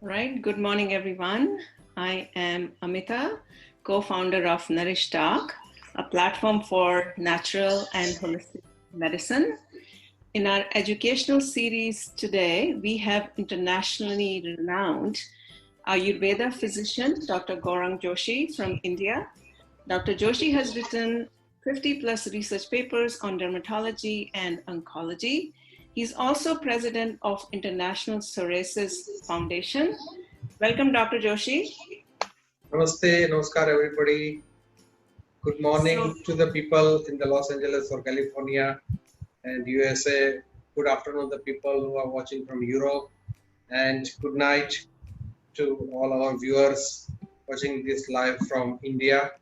All right, good morning, everyone. I am Amita, co-founder of Nourish Talk, a platform for natural and holistic medicine. In our educational series today, we have internationally renowned Ayurveda physician, Dr. Gaurang Joshi from India. Dr. Joshi has written 50 plus research papers on dermatology and oncology. He's also president of International Psoriasis Foundation. Welcome, Dr. Joshi. Namaste, namaskar everybody. Good So, morning to the people in the Los Angeles or California and USA. Good afternoon the people who are watching from Europe, and good night to all our viewers watching this live from India.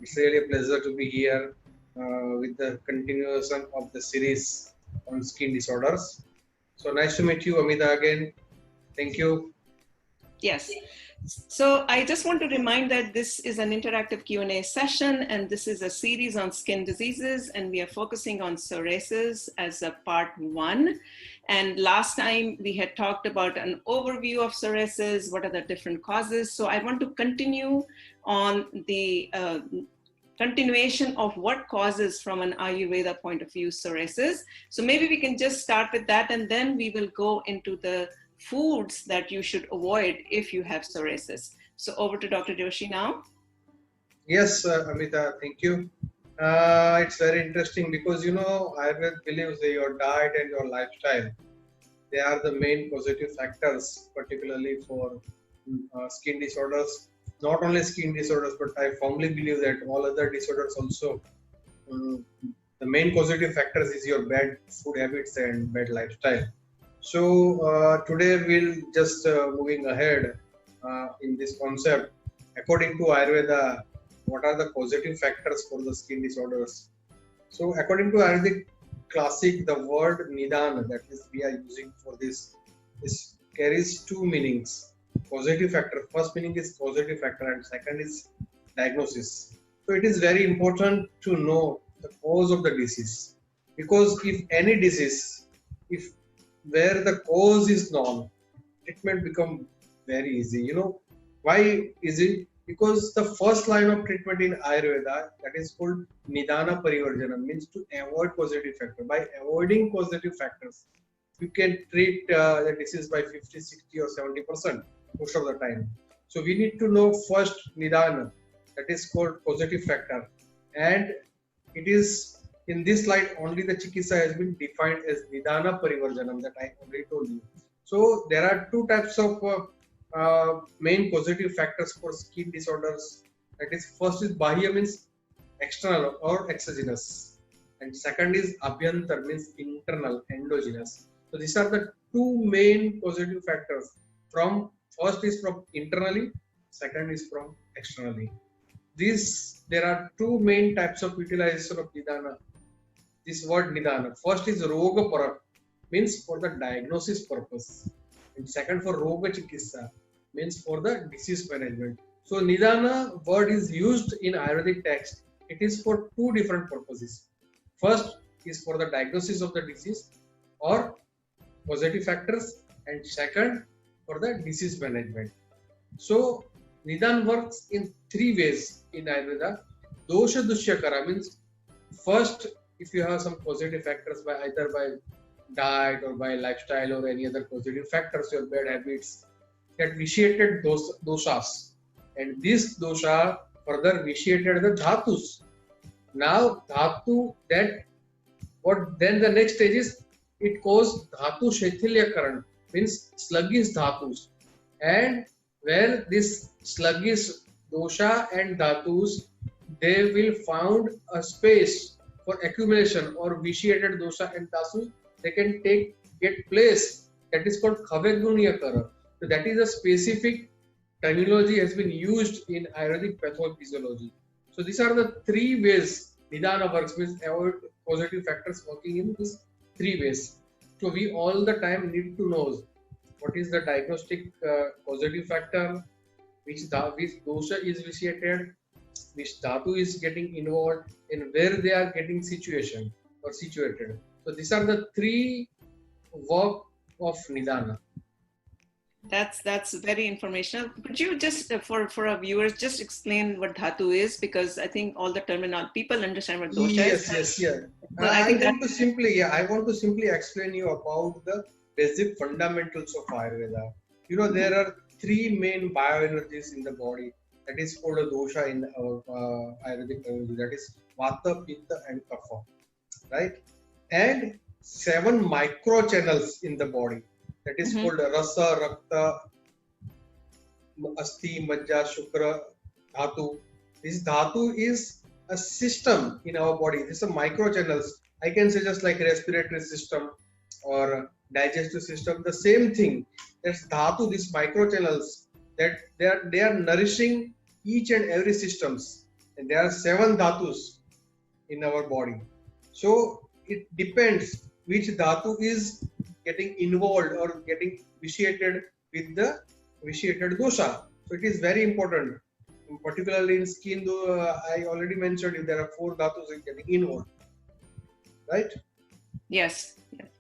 It's really a pleasure to be here with the continuation of the series on skin disorders. So nice to meet you, Amita, again. Thank you. yes. So I just want to remind that this is an interactive Q&A session, and this is a series on skin diseases, and we are focusing on psoriasis as a part 1. And last time we had talked about an overview of psoriasis, what are the different causes. So I want to continue on the continuation of what causes from an Ayurveda point of view psoriasis. So maybe we can just start with that, and then we will go into the foods that you should avoid if you have psoriasis. So over to Dr. Joshi now. Yes, Amita, thank you. It's very interesting because Ayurveda believes that your diet and your lifestyle, they are the main positive factors, particularly for skin disorders. Not only skin disorders, but I firmly believe that all other disorders also. um, the main positive factors is your bad food habits and bad lifestyle. So today we'll just moving ahead in this concept. According to Ayurveda, what are the positive factors for the skin disorders? So according to Ayurvedic classic, the word Nidan that is we are using for this carries two meanings. Positive factor. First meaning is positive factor, and second is diagnosis. So it is very important to know the cause of the disease, because if any disease, if where the cause is known, treatment become very easy. Why is it? Because the first line of treatment in Ayurveda, that is called Nidana Parivarjana, means to avoid causative factor. By avoiding causative factors, you can treat the disease by 50, 60 or 70% most of the time. So we need to know first Nidana, that is called causative factor. And it is in this slide only the Chikitsa has been defined as Nidana Parivarjanam that I already told you. So there are two types of main causative factors for skin disorders. That is, first is Bahya, means external or exogenous, and second is Abhyantar, means internal, endogenous. So these are the two main causative factors. From first is from internally, second is from externally. There are two main types of utilization of Nidana. This word Nidana. First is Roga Para, means for the diagnosis purpose. And second for Roga Chikitsa, means for the disease management. So Nidana word is used in Ayurvedic text. It is for two different purposes. First is for the diagnosis of the disease or causative factors, and second for the disease management. So Nidan works in three ways in Ayurveda. Dosha Dushyakara means first, if you have some causative factors by either by diet or by lifestyle or any other causative factors, your bad habits, that vitiated those doshas, and this dosha further vitiated the dhatus. Now dhatu, that what then the next stage is, it caused dhatu shaithilya, means sluggish dhatus, and where this sluggish dosha and dhatus, they will found a space for accumulation, or vitiated dosha and dhatu, they can get place, that is called khavegunyakara. So that is a specific terminology has been used in Ayurvedic pathophysiology. So these are the three ways Nidana works, means avoid causative factors working in these three ways. So we all the time need to know what is the diagnostic causative factor, which dosha is vitiated, which dhatu is getting involved, and where they are getting situation or situated. So these are the three work of Nidana. That's very informational. Could you just for our viewers just explain what dhatu is, because I think all the terminology people understand what dosha is, Yes, yes, yeah. but I I think that want to simply, yeah, I want to simply explain you about the basic fundamentals of Ayurveda. You know, there are three main bioenergies in the body. That is called a dosha in our Ayurvedic terminology. That is Vata, Pitta, and Kapha, right? And seven micro channels in the body. That is Mhm. called Rasa, Rakta, Asti, Majja, Shukra, Dhatu. This Dhatu is a system in our body. This is a micro channels. I can say just like respiratory system or digestive system. The same thing. That's Dhatu. These micro channels that they are nourishing each and every systems. And there are seven Dhatus in our body. So it depends which dhatu is getting involved or getting vitiated with the vitiated dosha. So it is very important, particularly in skin. I already mentioned if there are four dhatus getting involved, right? Yes. Yes.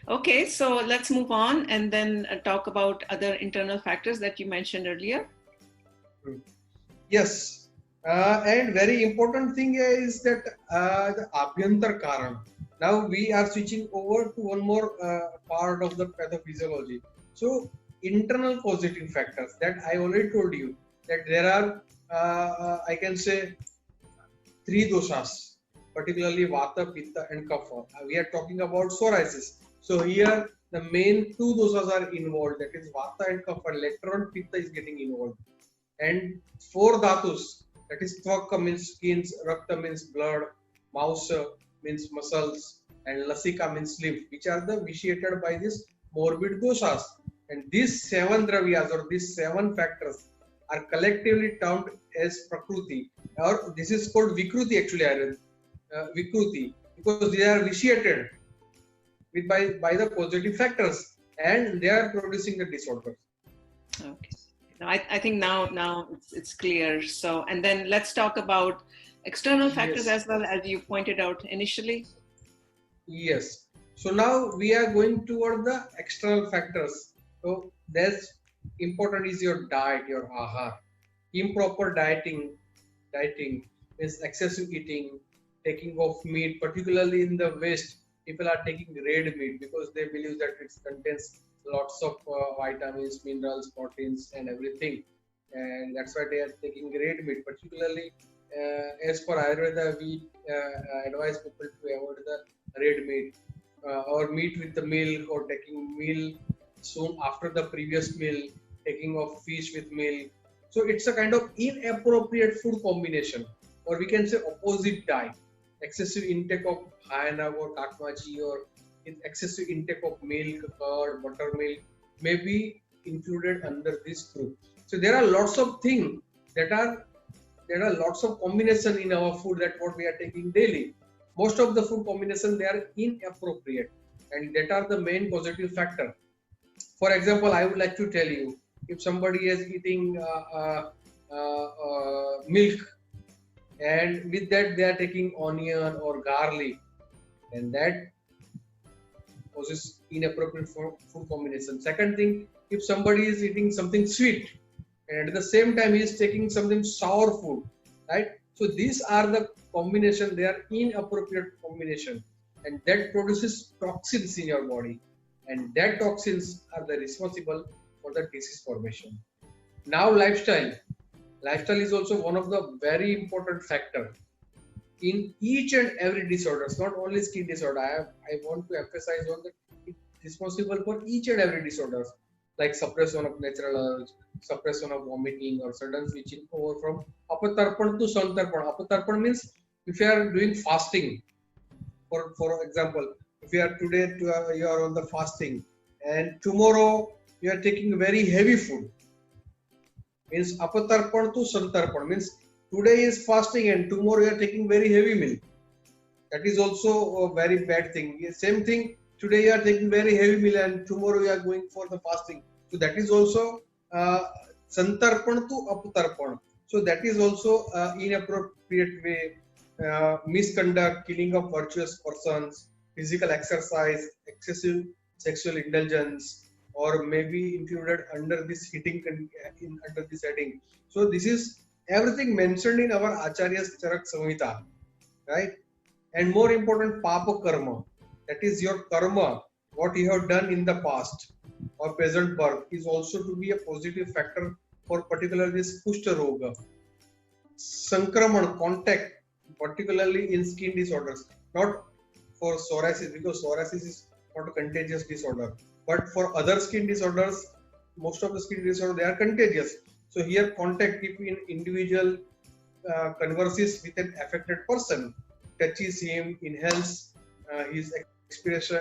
Okay, so let's move on and then talk about other internal factors that you mentioned earlier. Hmm. Yes, and very important thing is that the Abhyantar Karan. Now we are switching over to one more part of the pathophysiology. So internal causative factors that I already told you that there are I can say three doshas, particularly Vata, Pitta, and Kapha. We are talking about psoriasis. So here the main two doshas are involved. That is Vata and Kapha. Later on, Pitta is getting involved. And four dhatus, that is Tvaka means skins, Rakta means blood, Mausa means muscles, and Lasika means lymph, which are the vitiated by this morbid doshas. And these seven dravyas or these seven factors are collectively termed as Prakruti, or this is called Vikruti actually, Vikruti, because they are vitiated with by the positive factors and they are producing the disorders. Okay. No, I think now it's clear. So, and then let's talk about external factors Yes. as well, as you pointed out initially. Yes. So now we are going toward the external factors. So that's important is your diet, your ahar. Improper dieting means excessive eating, taking of meat, particularly in the West, people are taking red meat because they believe that it contains lots of vitamins, minerals, proteins, and everything, and that's why they are taking red meat. Particularly, as per Ayurveda, we advise people to avoid the red meat or meat with the milk or taking meal soon after the previous meal, taking of fish with milk. So it's a kind of inappropriate food combination, or we can say opposite diet. Excessive intake of hayana or kakmachi or excessive intake of milk, curd, buttermilk may be included under this group. So there are lots of things that are there are lots of combination in our food that what we are taking daily. Most of the food combination they are inappropriate, and that are the main positive factor. For example, I would like to tell you if somebody is eating milk and with that they are taking onion or garlic, and that causes inappropriate food combination. Second thing, if somebody is eating something sweet and at the same time he is taking something sour food, right? So these are the combination, they are inappropriate combination, and that produces toxins in your body, and that toxins are the responsible for the disease formation. Now lifestyle is also one of the very important factor in each and every disorders, not only skin disorder. I want to emphasize on that it's responsible for each and every disorders like suppression of natural urge, suppression of vomiting or sudden switching over from apatarpan to santarpan. Apatarpan means if you are doing fasting, for example, if you are today you are on the fasting and tomorrow you are taking very heavy food, means apatarpan to santarpan means today is fasting and tomorrow you are taking very heavy meal. That is also a very bad thing. Same thing, today you are taking very heavy meal and tomorrow you are going for the fasting. So that is also uh, santarpan to apatarpan. So that is also inappropriate way, misconduct, killing of virtuous persons, physical exercise, excessive sexual indulgence, or maybe included under this under this heading. So this is everything mentioned in our Acharya's Charak Samhita, right? And more important, Papa Karma, that is your karma, what you have done in the past or present birth, is also to be a positive factor for particularly this Kushta Roga. Sankraman, contact, particularly in skin disorders, not for psoriasis, because psoriasis is not a contagious disorder, but for other skin disorders, most of the skin disorders, they are contagious. So here contact between individual converses with an affected person, touches him, inhales his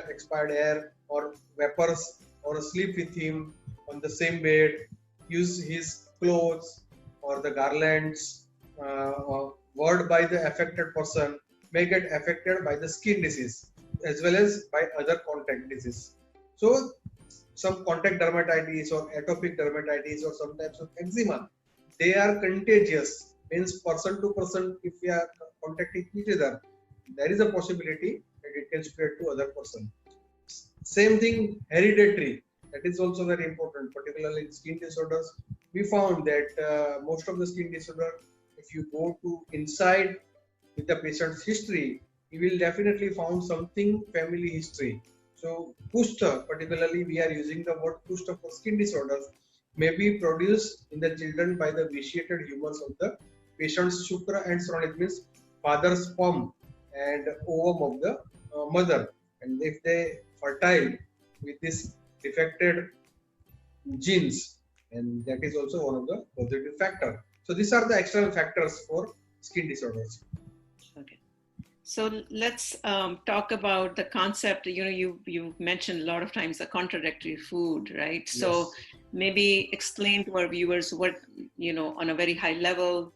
expired air or vapors, or sleep with him on the same bed, use his clothes or the garlands, word by the affected person may get affected by the skin disease as well as by other contact disease. So some contact dermatitis or atopic dermatitis or some types of eczema, they are contagious, means person to person, if we are contacting each other, there is a possibility that it can spread to other person. Same thing, hereditary, that is also very important, particularly in skin disorders. We found that most of the skin disorder, if you go to inside with the patient's history, you will definitely found something family history. So Kushta, particularly we are using the word Kushta for skin disorders, may be produced in the children by the vitiated humors of the patient's Shukra and Sron. It means father's sperm and ovum of the mother. And if they fertile with this defected genes, and that is also one of the positive factor. So these are the external factors for skin disorders. Okay. So let's talk about the concept. You mentioned a lot of times the contradictory food, right? So Yes. maybe explain to our viewers what, on a very high level,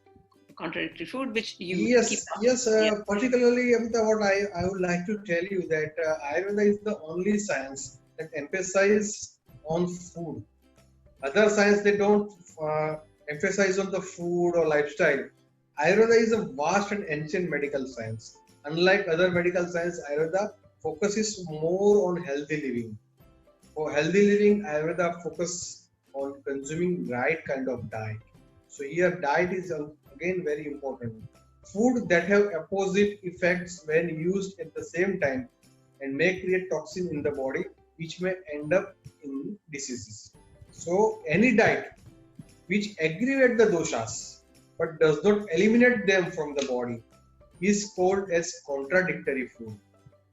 contradictory food, which you keep up. Yes. Particularly, Amita, what I would like to tell you that Ayurveda is the only science that emphasizes on food. Other science, they don't emphasize on the food or lifestyle. Ayurveda is a vast and ancient medical science. Unlike other medical science, Ayurveda focuses more on healthy living. For healthy living, Ayurveda focus on consuming right kind of diet. So here diet is again very important. Food that have opposite effects when used at the same time and may create toxin in the body, which may end up in diseases. So any diet which aggravate the doshas but does not eliminate them from the body is called as contradictory food.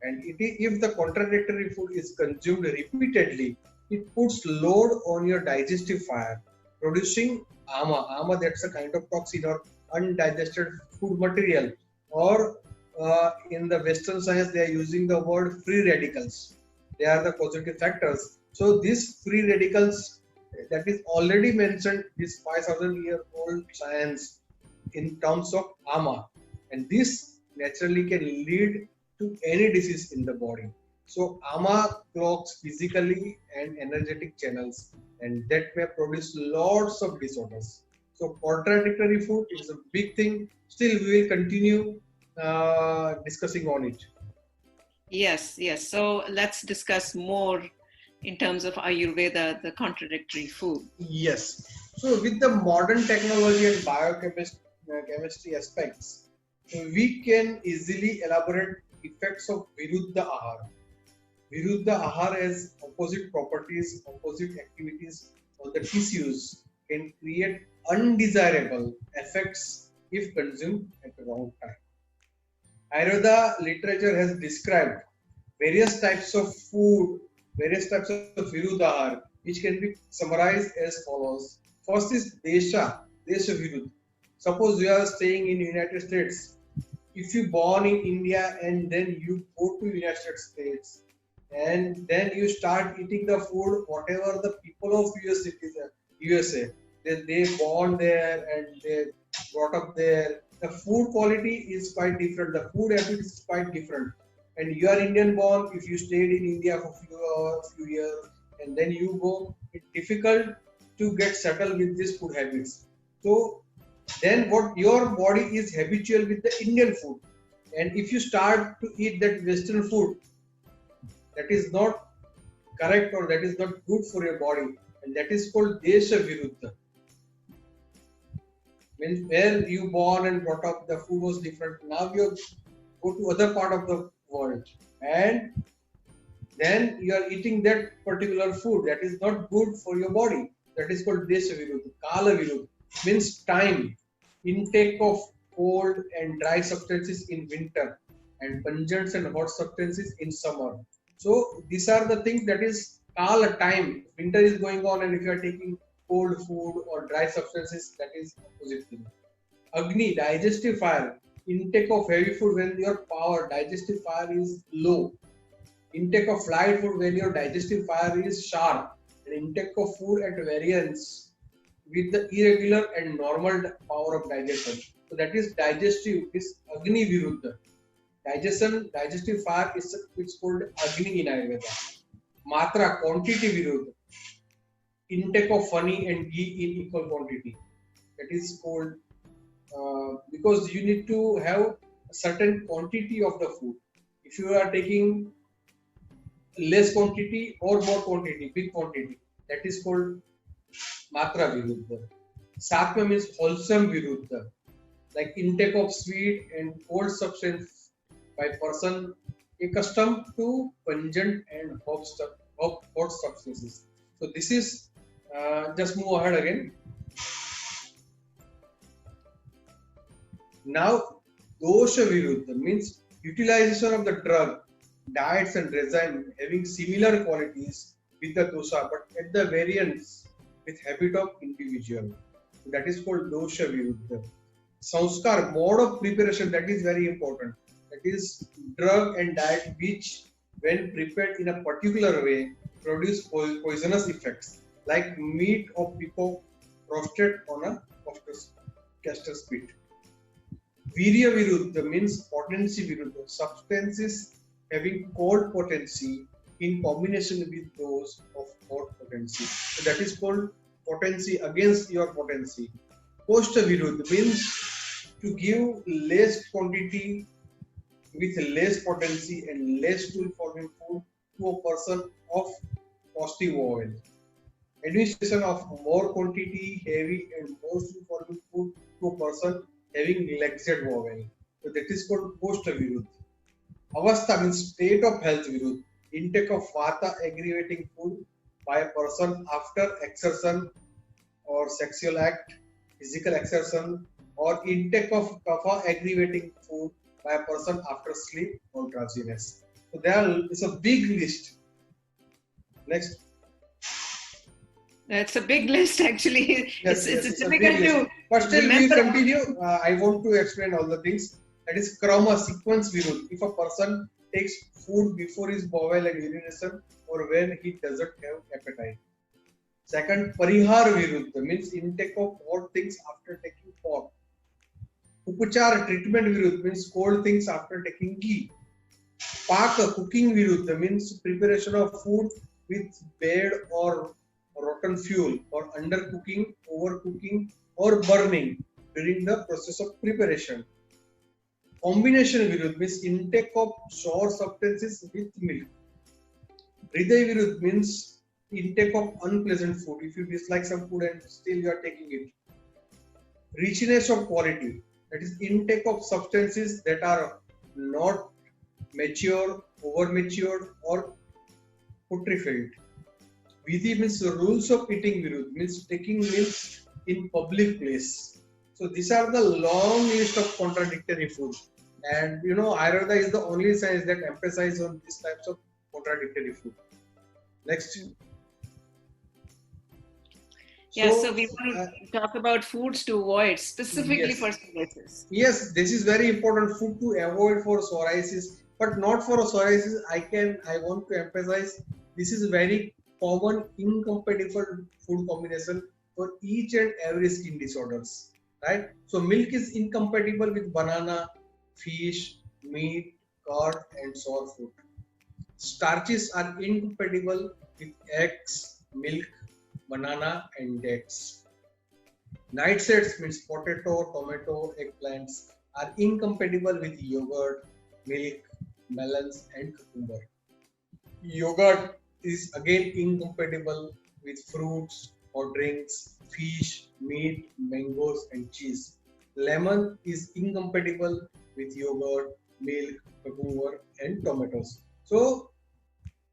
And if the contradictory food is consumed repeatedly, it puts load on your digestive fire, producing ama. Ama, that's a kind of toxin or undigested food material. Or in the Western science, they are using the word free radicals. They are the positive factors. So these free radicals, that is already mentioned, this 5,000-year-old science in terms of ama. And this naturally can lead to any disease in the body. So ama clogs physically and energetic channels, and that may produce lots of disorders. So contradictory food is a big thing. Still, we will continue discussing on it. Yes. So let's discuss more in terms of Ayurveda, the contradictory food. Yes. So with the modern technology and biochemistry aspects, we can easily elaborate effects of Viruddha Ahar. Viruddha Ahar has opposite properties, opposite activities on the tissues, can create undesirable effects if consumed at the wrong time. Ayurveda literature has described various types of food, various types of Viruddha Ahar, which can be summarized as follows. First is Desha Viruddha. Suppose you are staying in United States. If you born in India and then you go to United States and then you start eating the food, whatever the people of USA, they born there and they brought up there, the food quality is quite different. The food habits is quite different. And you are Indian born, if you stayed in India for few years and then you go, it's difficult to get settled with these food habits. So then what your body is habitual with the Indian food, and if you start to eat that Western food that is not correct or that is not good for your body, and that is called Desha Viruddha. Means where you born and brought up, the food was different. Now you go to other part of the world and then you are eating that particular food that is not good for your body. That is called Desha Viruddha. Kala Viruddha means time, intake of cold and dry substances in winter, and pungents and hot substances in summer. So these are the things that is Kala time. Winter is going on, and if you are taking cold food or dry substances, that is opposite thing. Agni, digestive fire, intake of heavy food when your power digestive fire is low, intake of light food when your digestive fire is sharp, and intake of food at variance with the irregular and normal power of digestion. So that is digestive, is Agni Viruddha. Digestive fire is it's called Agni in Ayurveda. Matra, quantity Viruddha. Intake of honey and ghee in equal quantity. That is called because you need to have a certain quantity of the food. If you are taking less quantity or more quantity, big quantity, that is called Matra Viruddha. Satma means wholesome Viruddha, like intake of sweet and cold substance by person accustomed to pungent and hot substances. So this is just move ahead again. Now, dosha viruddha means utilization of the drug, diets and regime having similar qualities with the dosha, but at the variance with habit of individual. That is called dosha viruddha. Sanskar, mode of preparation, that is very important. That is drug and diet which, when prepared in a particular way, produce poisonous effects, like meat of peacock roasted on a caster spit. Virya Viruddha means potency Viruddha, substances having cold potency in combination with those of hot potency. So that is called potency against your potency. Koshta Viruddha means to give less quantity with less potency and less tool forming food to a person of costly oil. Administration of more quantity, heavy and more tool forming food to a person having laxate vowel. So that is called Koshta Viruddha. Avastha means state of health Viruddha. Intake of Vata aggravating food by a person after exertion or sexual act, physical exertion, or intake of Kapha aggravating food by a person after sleep or drowsiness. So there is a big list. Next. It's a big list, actually. Yes, it's difficult to. But still, we remember. continue. I want to explain all the things. That is krama sequence viruddha. If a person takes food before his bowel and urination, or when he doesn't have appetite. Second, parihar viruddha means intake of hot things after taking pork. Upachar treatment viruddha means cold things after taking ghee. Paka cooking viruddha means preparation of food with bad or rotten fuel, or undercooking, overcooking, or burning during the process of preparation. Combination viruddha means intake of sour substances with milk. Hriday viruddha means intake of unpleasant food. If you dislike some food and still you are taking it. Richness of quality, that is intake of substances that are not mature, over matured, or putrefied. Vidhi means the rules of eating viruddha, means taking meals in public place. So these are the long list of contradictory foods. And you know, Ayurveda is the only science that emphasizes on these types of contradictory food. Next. Yeah, so we want to talk about foods to avoid specifically for psoriasis. Yes, this is very important food to avoid for psoriasis, but not for psoriasis. I want to emphasize this is very common incompatible food combination for each and every skin disorders, right? So milk is incompatible with banana, fish, meat, curd, and sour food. Starches are incompatible with eggs, milk, banana, and dates. Nightshades means potato, tomato, eggplants are incompatible with yogurt, milk, melons, and cucumber. Yogurt is again incompatible with fruits or drinks, fish, meat, mangoes, and cheese. Lemon is incompatible with yogurt, milk, cucumber, and tomatoes. So,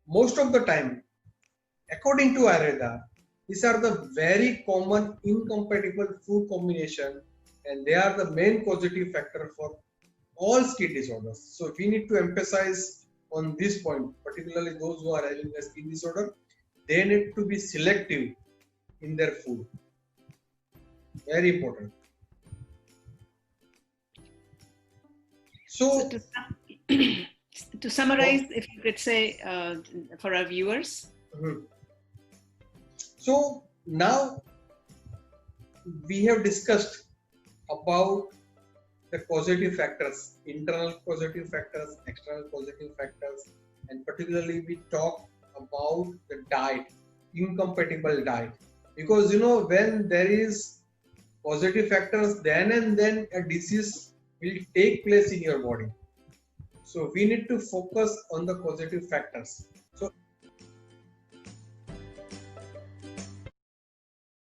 most of the time, according to Ayurveda, these are the very common incompatible food combination, and they are the main causative factor for all skin disorders. So we need to emphasize on this point, particularly those who are having a skin disorder. They need to be selective in their food. Very important. So So, to summarize, if you could say for our viewers. mhm. So now we have discussed about the causative factors, internal causative factors, external causative factors, and particularly we talk about the diet, incompatible diet. Because when there is causative factors, then and then a disease will take place in your body. So we need to focus on the causative factors. So